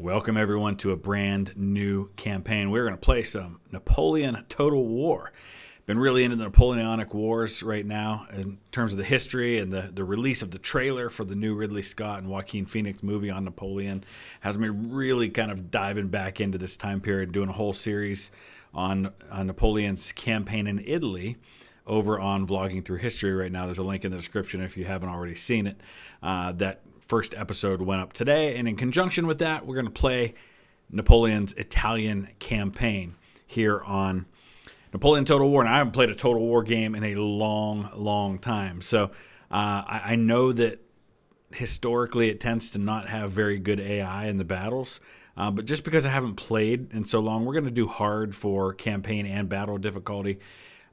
Welcome everyone to a brand new campaign. We're going to play some Napoleon Total War. Been really into the Napoleonic Wars right now in terms of the history, and the release of the trailer for the new Ridley Scott and Joaquin Phoenix movie on Napoleon has me really kind of diving back into this time period, doing a whole series on Napoleon's campaign in Italy over on Vlogging Through History right now. There's a link in the description if you haven't already seen it. That first episode went up today, and in conjunction with that, we're going to play Napoleon's Italian campaign here on Napoleon Total War. And I haven't played a Total War game in a long time. So I know that historically it tends to not have very good AI in the battles. But just because I haven't played in so long, we're going to do hard for campaign and battle difficulty.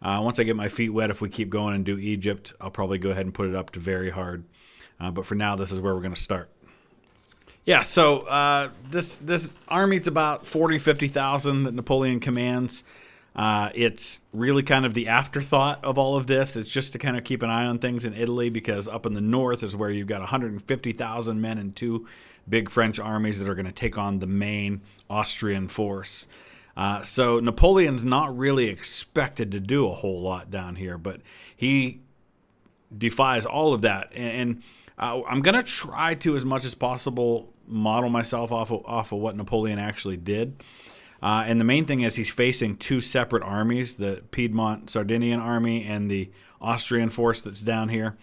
Once I get my feet wet, if we keep going and do Egypt, I'll probably go ahead and put it up to very hard. But for now, this is where we're going to start. Yeah, so this army's about 50,000 that Napoleon commands. It's really kind of the afterthought of all of this. It's just to kind of keep an eye on things in Italy, because up in the north is where you've got 150,000 men and two big French armies that are going to take on the main Austrian force. So Napoleon's not really expected to do a whole lot down here, but he defies all of that. And I'm going to try to, as much as possible, model myself off of what Napoleon actually did. And the main thing is he's facing two separate armies, the Piedmont Sardinian army and the Austrian force that's down here.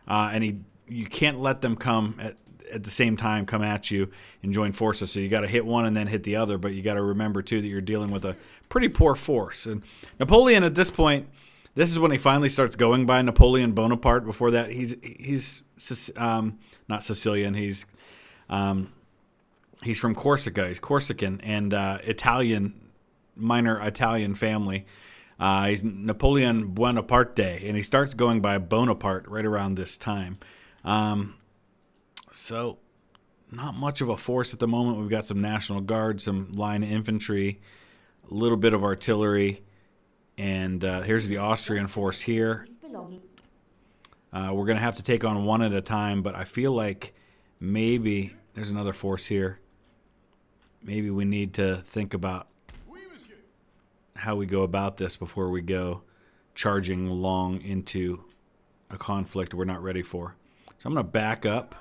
And you can't let them come at the same time, come at you and join forces. So you got to hit one and then hit the other. But you got to remember, too, that you're dealing with a pretty poor force. And Napoleon, at this point, this is when he finally starts going by Napoleon Bonaparte. Before that, he's not Sicilian. He's from Corsica. He's Corsican and Italian, minor Italian family. He's Napoleon Bonaparte, and he starts going by Bonaparte right around this time. So not much of a force at the moment. We've got some National Guard, some line infantry, a little bit of artillery. And here's the Austrian force here. We're going to have to take on one at a time, but I feel like maybe there's another force here. Maybe we need to think about how we go about this before we go charging long into a conflict we're not ready for. So I'm going to back up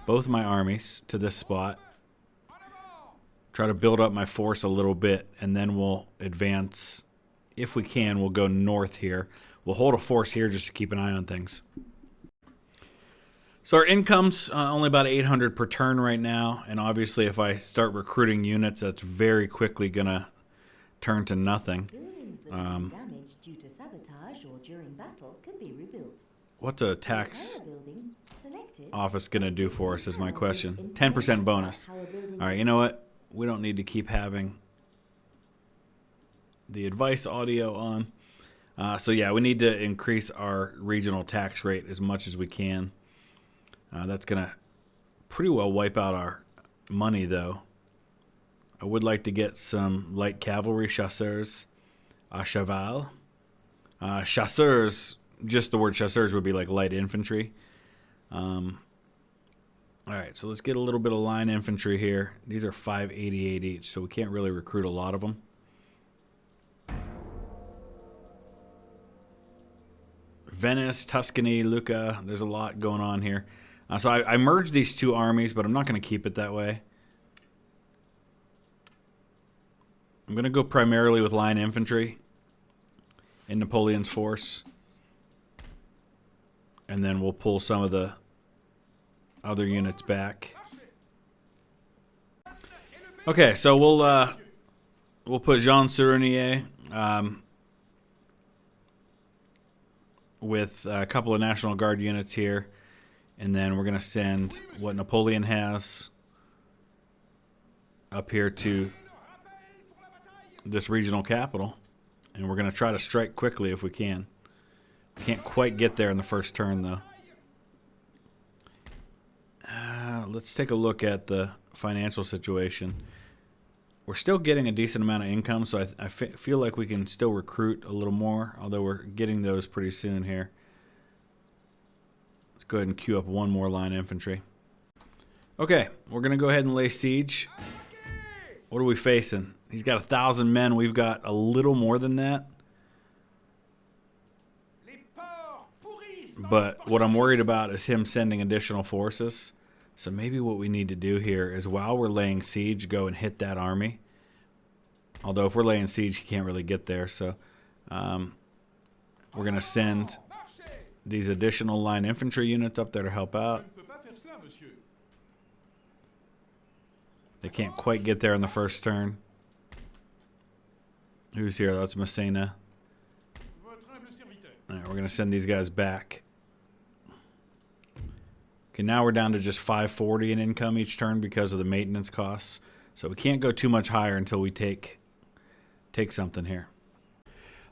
both my armies to this spot, try to build up my force a little bit, and then we'll advance. If we can, we'll go north here. We'll hold a force here just to keep an eye on things. So our income's only about 800 per turn right now. And obviously, if I start recruiting units, that's very quickly going to turn to nothing. Damaged due to sabotage or during battle can be rebuilt. What's a tax office going to do for us is my question. 10% bonus. All right, you know what? We don't need to keep having the advice audio on. So yeah, we need to increase our regional tax rate as much as we can. That's going to pretty well wipe out our money, though. I would like to get some light cavalry chasseurs à cheval. Chasseurs, just the word chasseurs would be like light infantry. All right, so let's get a little bit of line infantry here. These are 588 each, so we can't really recruit a lot of them. Venice, Tuscany, Lucca, there's a lot going on here. So I merged these two armies, but I'm not going to keep it that way. I'm going to go primarily with line infantry in Napoleon's force. And then we'll pull some of the other units back. Okay, so we'll put Jean Seronier with a couple of National Guard units here. And then we're going to send what Napoleon has up here to this regional capital. And we're going to try to strike quickly if we can. We can't quite get there in the first turn, though. Let's take a look at the financial situation. We're still getting a decent amount of income, so I feel like we can still recruit a little more, although we're getting those pretty soon here. Let's go ahead and queue up one more line infantry. Okay, we're going to go ahead and lay siege What are we facing? He's got 1,000 men. We've got a little more than that. But what I'm worried about is him sending additional forces. So maybe what we need to do here is while we're laying siege, go and hit that army. Although if we're laying siege, he can't really get there. So we're going to send these additional line infantry units up there to help out. They can't quite get there in the first turn. Who's here? That's Messina. All right, we're going to send these guys back. Okay, now we're down to just 540 in income each turn because of the maintenance costs. So we can't go too much higher until we take something here.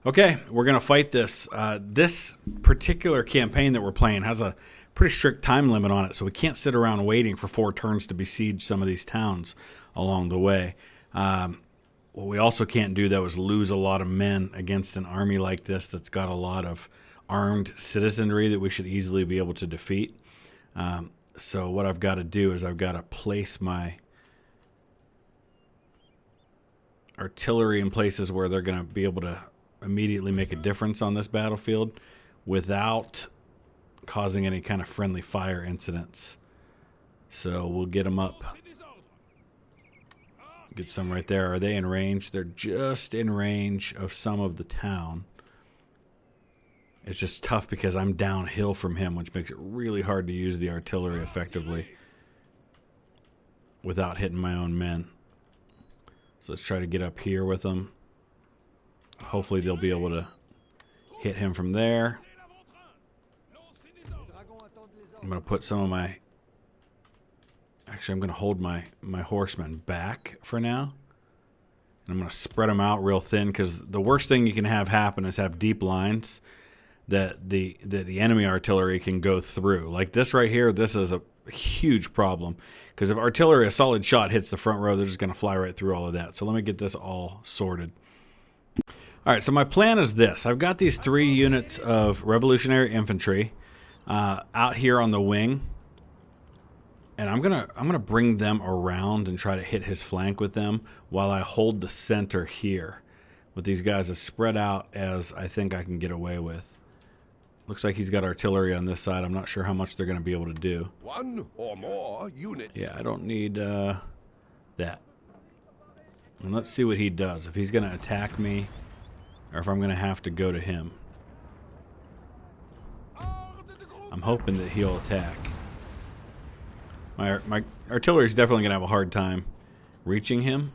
Okay, we're going to fight this. This particular campaign that we're playing has a pretty strict time limit on it, so we can't sit around waiting for 4 turns to besiege some of these towns along the way. What we also can't do, though, is lose a lot of men against an army like this that's got a lot of armed citizenry that we should easily be able to defeat. So what I've got to do is I've got to place my artillery in places where they're going to be able to immediately make a difference on this battlefield without causing any kind of friendly fire incidents. So we'll get them up. Get some right there. Are they in range? They're just in range of some of the town. It's just tough because I'm downhill from him, which makes it really hard to use the artillery effectively without hitting my own men. So let's try to get up here with them. Hopefully they'll be able to hit him from there. I'm going to put some of my... Actually, I'm going to hold my horsemen back for now. And I'm going to spread them out real thin because the worst thing you can have happen is have deep lines that the enemy artillery can go through. Like this right here, this is a huge problem. Because if artillery, a solid shot, hits the front row, they're just going to fly right through all of that. So let me get this all sorted. All right, so my plan is this. I've got these 3 units of revolutionary infantry out here on the wing. And I'm gonna bring them around and try to hit his flank with them while I hold the center here with these guys as spread out as I think I can get away with. Looks like he's got artillery on this side. I'm not sure how much they're going to be able to do. 1 or more units. Yeah, I don't need that. And let's see what he does. If he's going to attack me or if I'm going to have to go to him. I'm hoping that he'll attack. My artillery is definitely going to have a hard time reaching him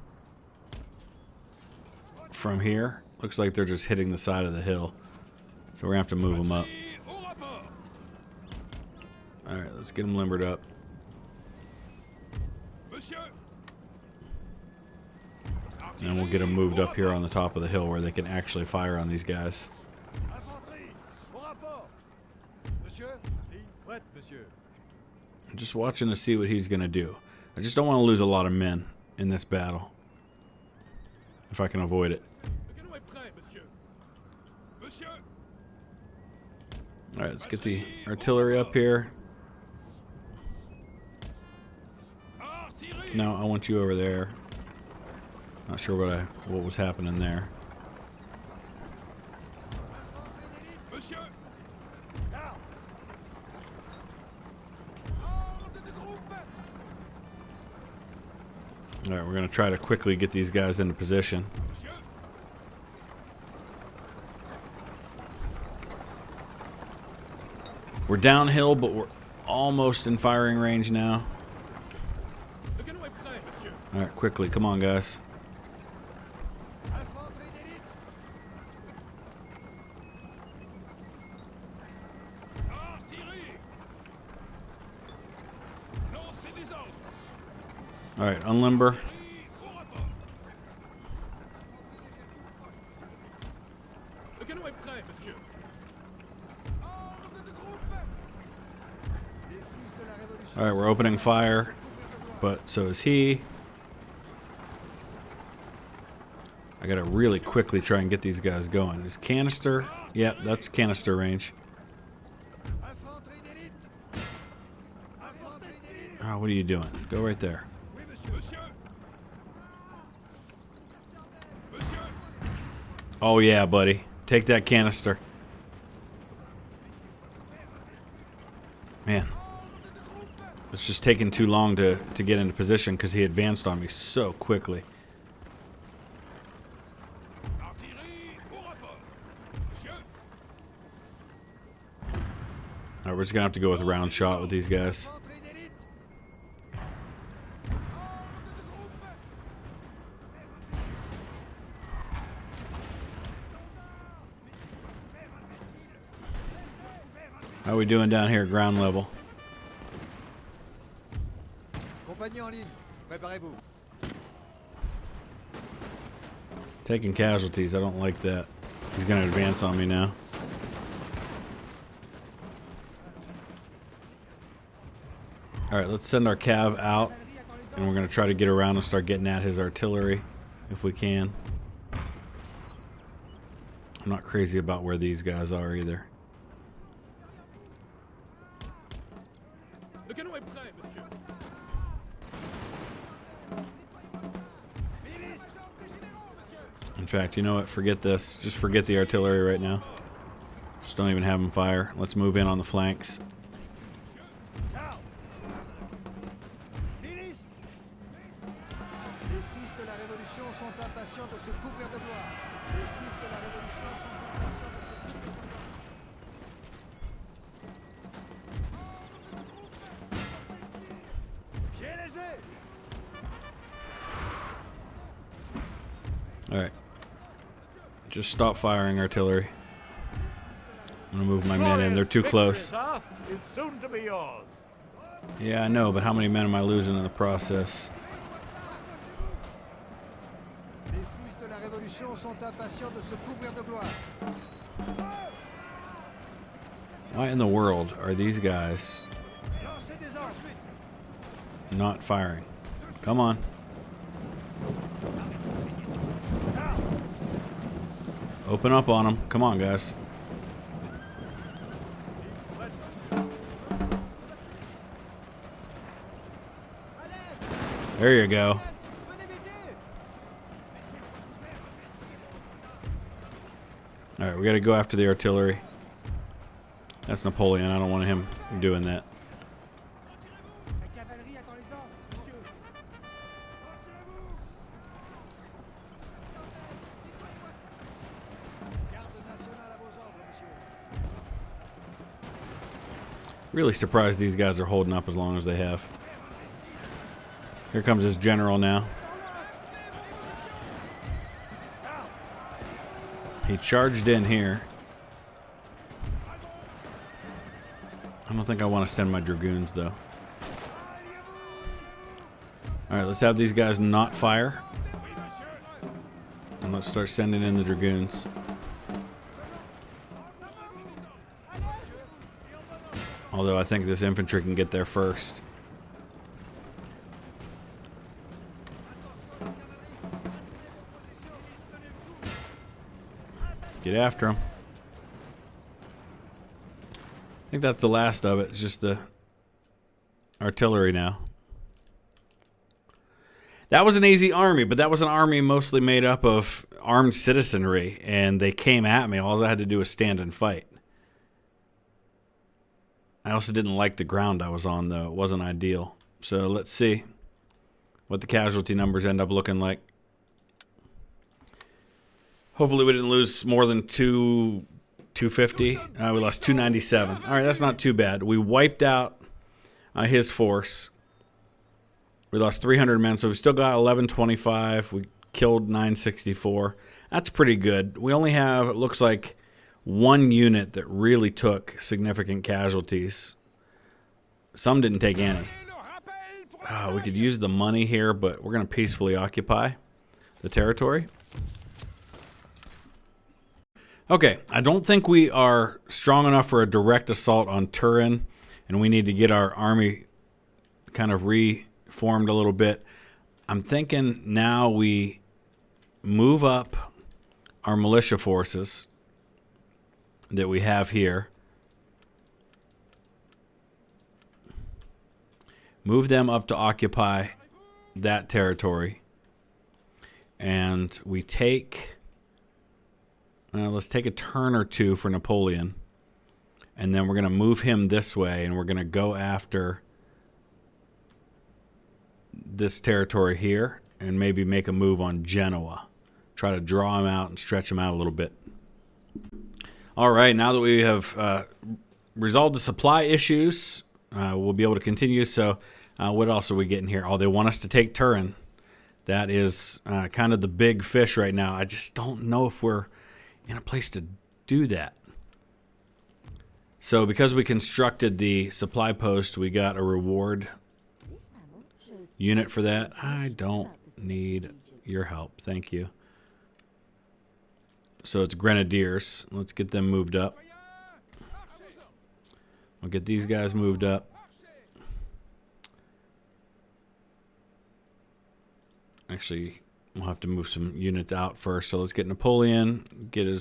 from here. Looks like they're just hitting the side of the hill. So we're going to have to move them up. Alright, let's get them limbered up. And we'll get them moved up here on the top of the hill where they can actually fire on these guys. I'm just watching to see what he's going to do. I just don't want to lose a lot of men in this battle. If I can avoid it. Alright, let's get the artillery up here. No, I want you over there. Not sure what was happening there. Alright, we're going to try to quickly get these guys into position. We're downhill, but we're almost in firing range now. Alright, quickly. Come on, guys. Alright, unlimber. Alright, we're opening fire, but so is he. I gotta really quickly try and get these guys going. Is canister? Yep, that's canister range. Oh, what are you doing? Go right there. Oh yeah, buddy. Take that canister. Man. It's just taking too long to get into position because he advanced on me so quickly. Alright, we're just gonna have to go with a round shot with these guys. How are we doing down here at ground level? Taking casualties, I don't like that. He's gonna advance on me now. Alright, let's send our cav out. And we're gonna try to get around and start getting at his artillery if we can. I'm not crazy about where these guys are either. In fact, you know what? Forget this. Just forget the artillery right now. Just don't even have them fire. Let's move in on the flanks. Alright. Just stop firing artillery. I'm gonna move my men in. They're too close. Yeah, I know, but how many men am I losing in the process? Why in the world are these guys not firing? Come on. Open up on them. Come on, guys. There you go. Alright, we gotta go after the artillery. That's Napoleon. I don't want him doing that. Really surprised these guys are holding up as long as they have. Here comes this general now. He charged in here. I don't think I want to send my dragoons though. Alright, let's have these guys not fire. And let's start sending in the dragoons. Although I think this infantry can get there first. Get after them. I think that's the last of it. It's just the artillery now. That was an easy army, but that was an army mostly made up of armed citizenry, and they came at me. All I had to do was stand and fight. I also didn't like the ground I was on, though. It wasn't ideal. So let's see what the casualty numbers end up looking like. Hopefully we didn't lose more than 250. We lost 297. All right, that's not too bad. We wiped out his force. We lost 300 men, so we still got 1125. We killed 964. That's pretty good. We only have, it looks like, one unit that really took significant casualties. Some didn't take any. We could use the money here, but we're going to peacefully occupy the territory. Okay, I don't think we are strong enough for a direct assault on Turin, and we need to get our army kind of reformed a little bit. I'm thinking now we move up our militia forces that we have here. Move them up to occupy that territory. And we take Let's take a turn or two for Napoleon. And then we're going to move him this way, and we're going to go after this territory here and maybe make a move on Genoa. Try to draw him out and stretch him out a little bit. All right, now that we have resolved the supply issues, we'll be able to continue. So what else are we getting here? Oh, they want us to take Turin. That is kind of the big fish right now. I just don't know if we're in a place to do that. So because we constructed the supply post, we got a reward unit for that. I don't need your help. Thank you. So it's Grenadiers. Let's get them moved up. We'll get these guys moved up. Actually, we'll have to move some units out first. So let's get Napoleon, get a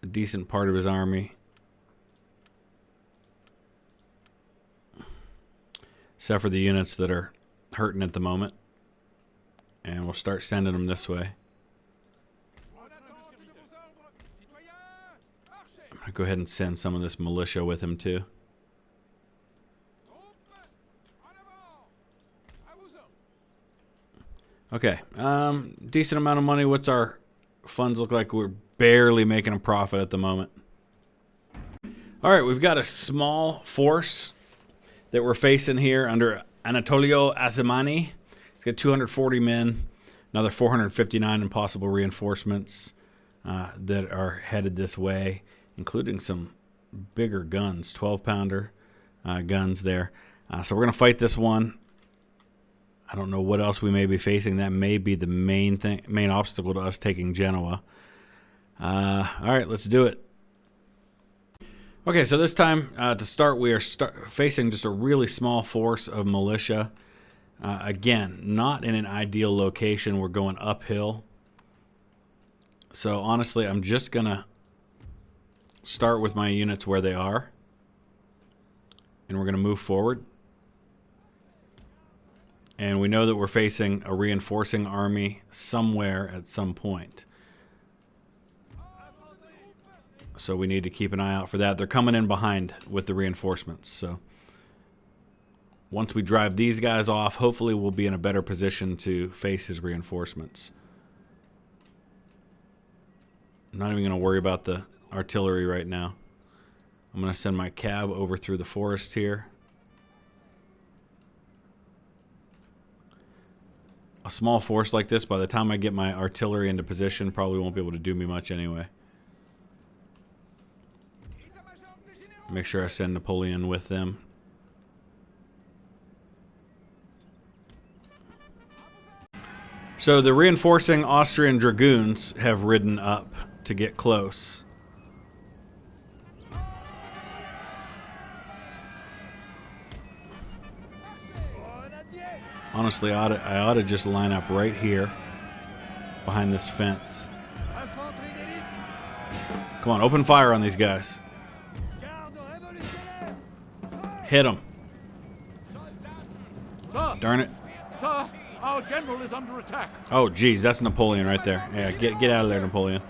decent part of his army. Except for the units that are hurting at the moment. And we'll start sending them this way. I'm going to go ahead and send some of this militia with him too. Okay, decent amount of money. What's our funds look like? We're barely making a profit at the moment. All right, we've got a small force that we're facing here under Anatolio Asimani. It's got 240 men, another 459 impossible reinforcements that are headed this way, including some bigger guns, 12-pounder guns there. So we're going to fight this one. I don't know what else we may be facing. That may be the main obstacle to us taking Genoa. All right, let's do it. Okay, so this time to start, we are facing just a really small force of militia. Again, not in an ideal location. We're going uphill. So honestly, I'm just going to start with my units where they are. And we're going to move forward. And we know that we're facing a reinforcing army somewhere at some point. So we need to keep an eye out for that. They're coming in behind with the reinforcements. So once we drive these guys off, hopefully we'll be in a better position to face his reinforcements. I'm not even going to worry about the artillery right now. I'm going to send my cav over through the forest here. A small force like this, by the time I get my artillery into position, probably won't be able to do me much anyway. Make sure I send Napoleon with them. So the reinforcing Austrian dragoons have ridden up to get close. Honestly, I ought to just line up right here behind this fence. Come on, open fire on these guys. Hit them. Darn it. Sir, our general is under attack. Oh, geez, that's Napoleon right there. Yeah, get out of there, Napoleon.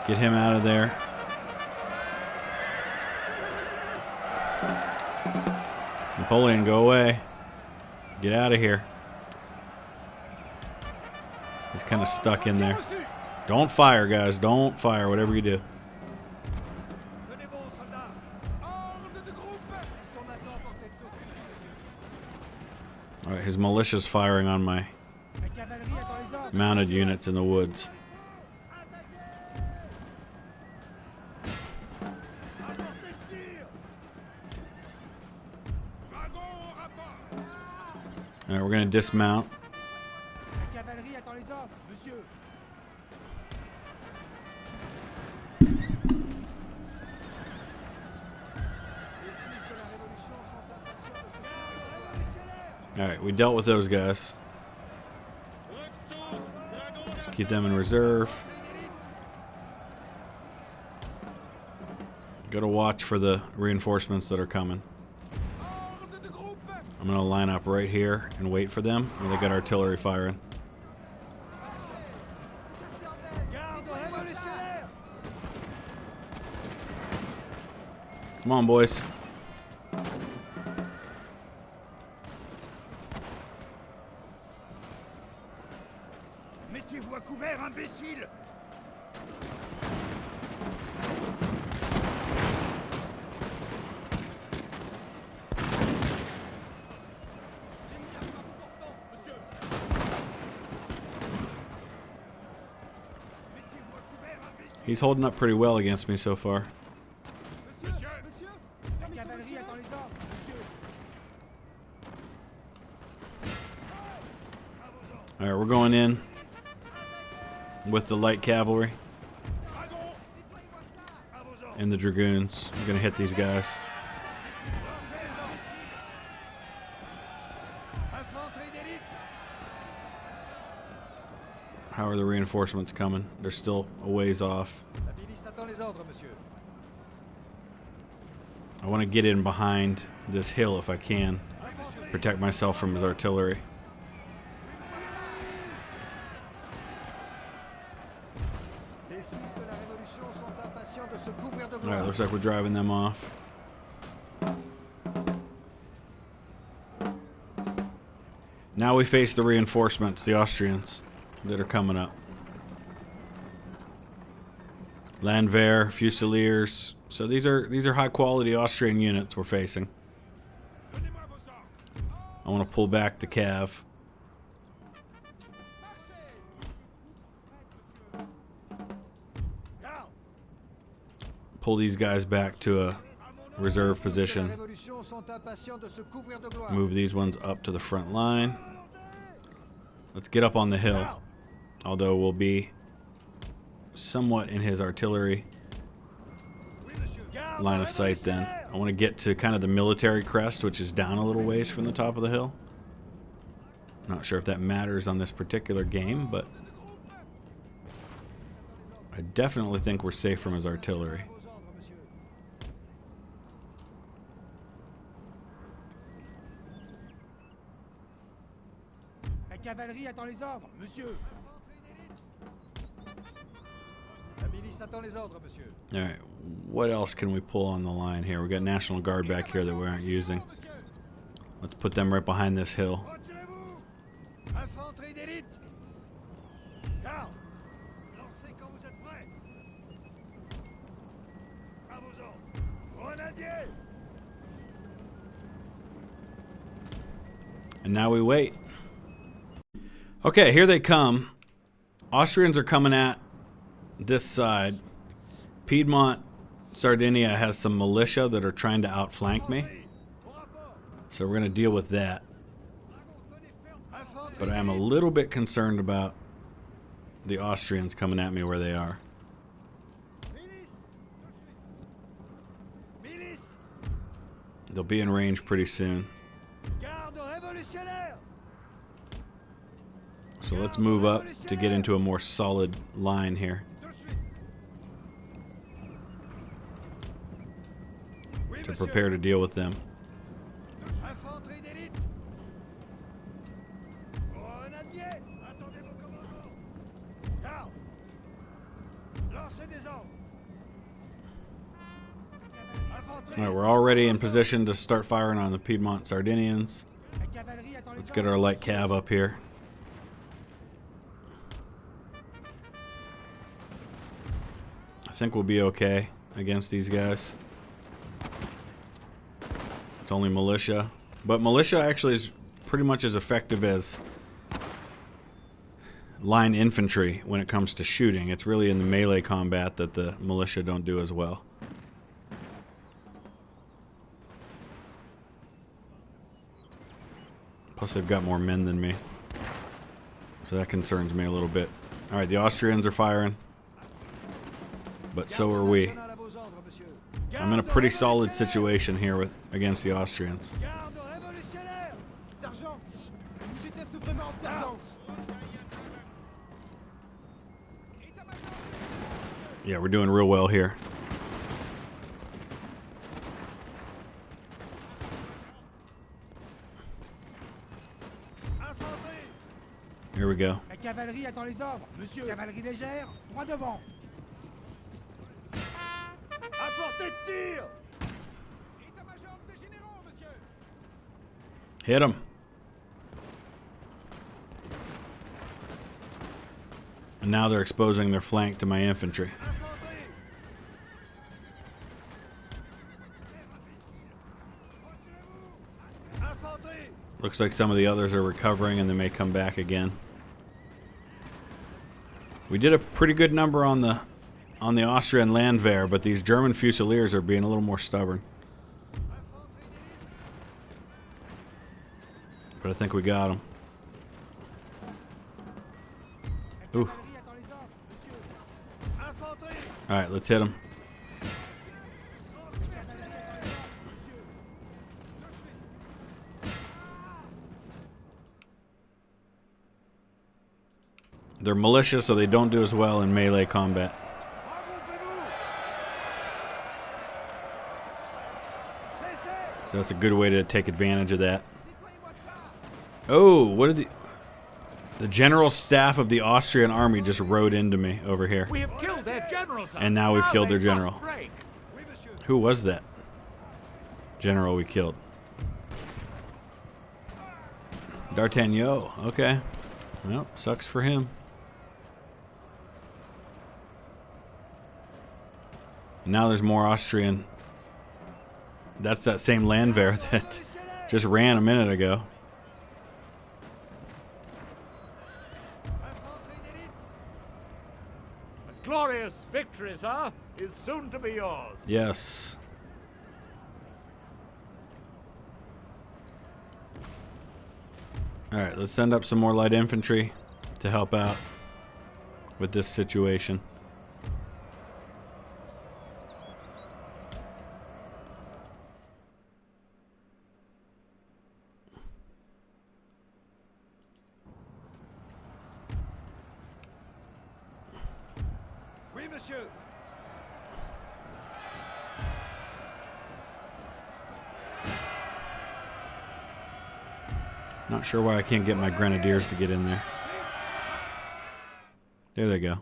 Get him out of there. Napoleon, go away. Get out of here. He's kind of stuck in there. Don't fire, guys. Don't fire, whatever you do. All right, his militia's firing on my mounted units in the woods. All right, we're going to dismount. All right, we dealt with those guys. Let's keep them in reserve. Gotta watch for the reinforcements that are coming. I'm gonna line up right here and wait for them. Or they got artillery firing. Come on, boys. Mettez-vous à couvert, imbécile! He's holding up pretty well against me so far. All right, we're going in with the light cavalry and the dragoons. We're gonna hit these guys. How are the reinforcements coming? They're still a ways off. I want to get in behind this hill if I can. Protect myself from his artillery. Alright, looks like we're driving them off. Now we face the reinforcements, the Austrians, that are coming up. Landwehr, Fusiliers. So these are high quality Austrian units we're facing. I want to pull back the cav. Pull these guys back to a reserve position. Move these ones up to the front line. Let's get up on the hill. Although we'll be somewhat in his artillery line of sight then. I want to get to kind of the military crest, which is down a little ways from the top of the hill. Not sure if that matters on this particular game, but I definitely think we're safe from his artillery. La cavalerie attend les ordres, monsieur. Alright, what else can we pull on the line here? We got National Guard back here that we aren't using. Let's put them right behind this hill. And now we wait. Okay, here they come. Austrians are coming at this side. Piedmont, Sardinia has some militia that are trying to outflank me. So we're going to deal with that. But I am a little bit concerned about the Austrians coming at me where they are. They'll be in range pretty soon. So let's move up to get into a more solid line here. To prepare to deal with them. Alright, we're already in position to start firing on the Piedmont Sardinians. Let's get our light cav up here. I think we'll be okay against these guys. It's only militia. But militia actually is pretty much as effective as line infantry when it comes to shooting. It's really in the melee combat that the militia don't do as well. Plus they've got more men than me. So that concerns me a little bit. Alright, the Austrians are firing. But so are we. I'm in a pretty solid situation here against the Austrians. Yeah, we're doing real well here. Here we go. La cavalerie attend les ordres, monsieur. Cavalerie légère, droit devant. À portée de tir. État-major des généraux, monsieur. Hit him. And now they're exposing their flank to my infantry. Infanterie. Retirez-vous. Infanterie. Looks like some of the others are recovering and they may come back again. We did a pretty good number on the Austrian Landwehr, but these German Fusiliers are being a little more stubborn. But I think we got them. Ooh. Cavalerie attend les ordres, monsieur. Infanterie. All right, let's hit them. They're militia, so they don't do as well in melee combat. So that's a good way to take advantage of that. Oh, what did the general staff of the Austrian army just rode into me over here. We have killed their general, sir. And now we've killed their they must general. break. Who was that general we killed? D'Artagnan. Okay. Well, sucks for him. And now there's more Austrian. That's that same Landwehr that just ran a minute ago. A glorious victory, sir, is soon to be yours. Yes. All right, let's send up some more light infantry to help out with this situation. Oui, monsieur. Not sure why I can't get my grenadiers to get in there. There they go.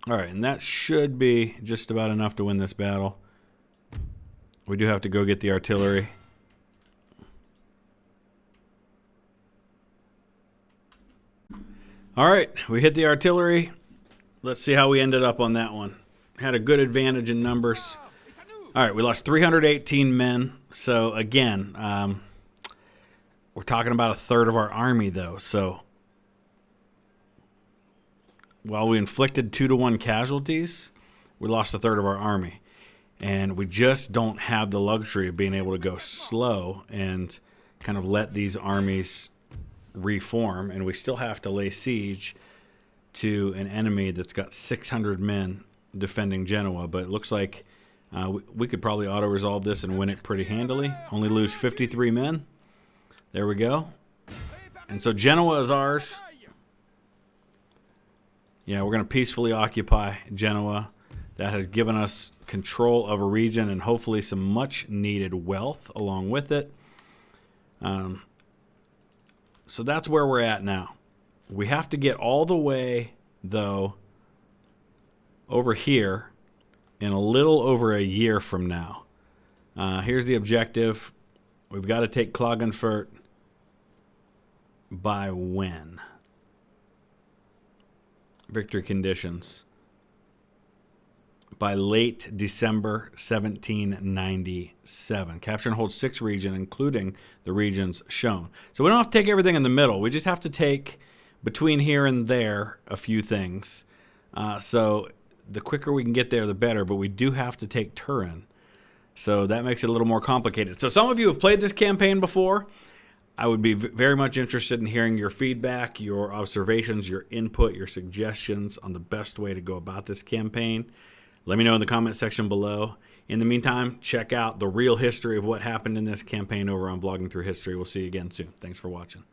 All right, and that should be just about enough to win this battle. We do have to go get the artillery. All right, we hit the artillery. Let's see how we ended up on that one. Had a good advantage in numbers. All right, we lost 318 men. So again, we're talking about a third of our army, though. So while we inflicted 2-to-1 casualties, we lost a third of our army. And we just don't have the luxury of being able to go slow and kind of let these armies reform. And we still have to lay siege to an enemy that's got 600 men defending Genoa. But it looks like we could probably auto-resolve this and win it pretty handily. Only lose 53 men. There we go. And so Genoa is ours. Yeah, we're going to peacefully occupy Genoa. That has given us control of a region and hopefully some much-needed wealth along with it. So that's where we're at now. We have to get all the way, though, over here in a little over a year from now. Here's the objective. We've got to take Klagenfurt by when? Victory conditions. By late December 1797. Capture and hold 6 regions, including the regions shown. So we don't have to take everything in the middle. We just have to take between here and there a few things. So the quicker we can get there, the better. But we do have to take Turin. So that makes it a little more complicated. So some of you have played this campaign before. I would be very much interested in hearing your feedback, your observations, your input, your suggestions on the best way to go about this campaign. Let me know in the comment section below. In the meantime, check out the real history of what happened in this campaign over on Blogging Through History. We'll see you again soon. Thanks for watching.